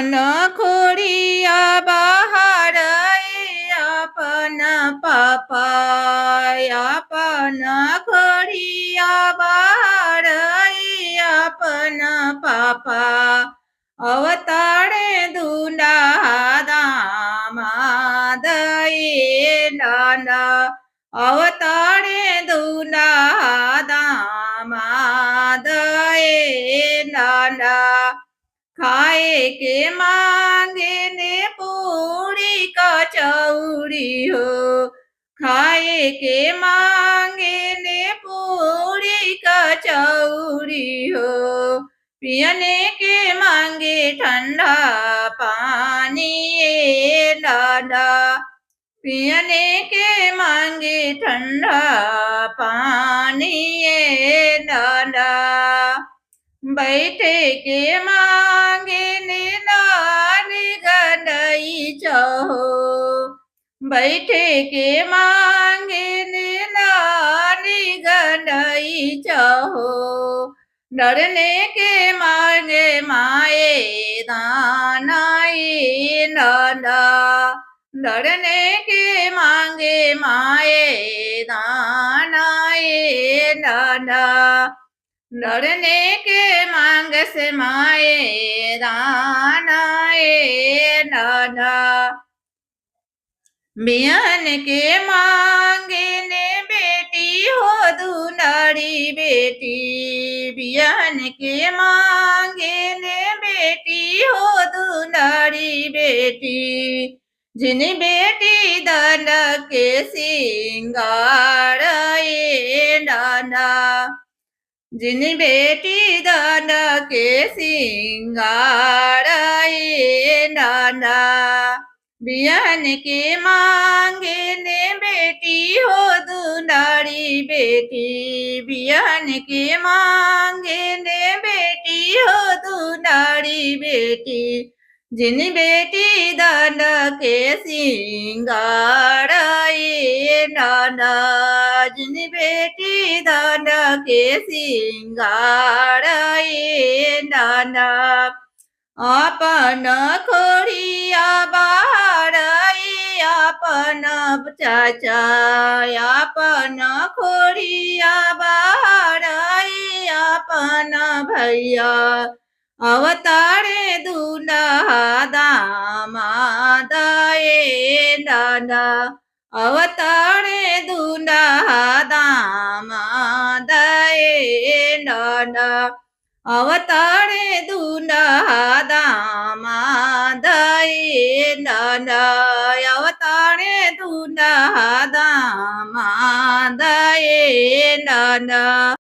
अपन खोरिया बाहर अपन पापा अपन खोरिया बाहर अपन पापा अवतारे दुंडा दामाद नाना अवतारे दुंडा दामाद नाना खाए के मांगे ने पूरी कचौड़ी हो खाए के मांगे ने पूरी कचौड़ी हो पियने के मांगे ठंडा पानी लाला पियने के मांगे ठंडा पानी लाला बैठे के मांगे नानी गंडई चहो बैठे के मांगे नानी गंडई चहो डरने के मांगे माए दानाई नाना डरने के मांगे माए दानाई नाना लड़ने के मांग से माए दानाए नाना बियन के मांगे ने बेटी हो दुलारी बेटी बियन के मांगे ने बेटी हो दुलारी बेटी जिन बेटी दल के सिंगार नाना जिन बेटी दादा के सिंगार नाना बियन के मांगे ने बेटी हो दुलारी बेटी बियन के मांगे ने बेटी हो दुलारी बेटी जिन बेटी दादा के सिंगार नाना जिन बेटी दादा के सिंगार नाना अपन खोरिया बाहर अपन चाचा अपन खोरिया बाहर अपन भैया अवतारे दुल्हा दामाद नाना अवतारे दुल्हा दामाद नाना अवतारे दुल्हा दामाद नाना अवतारे दुल्हा दामाद नाना।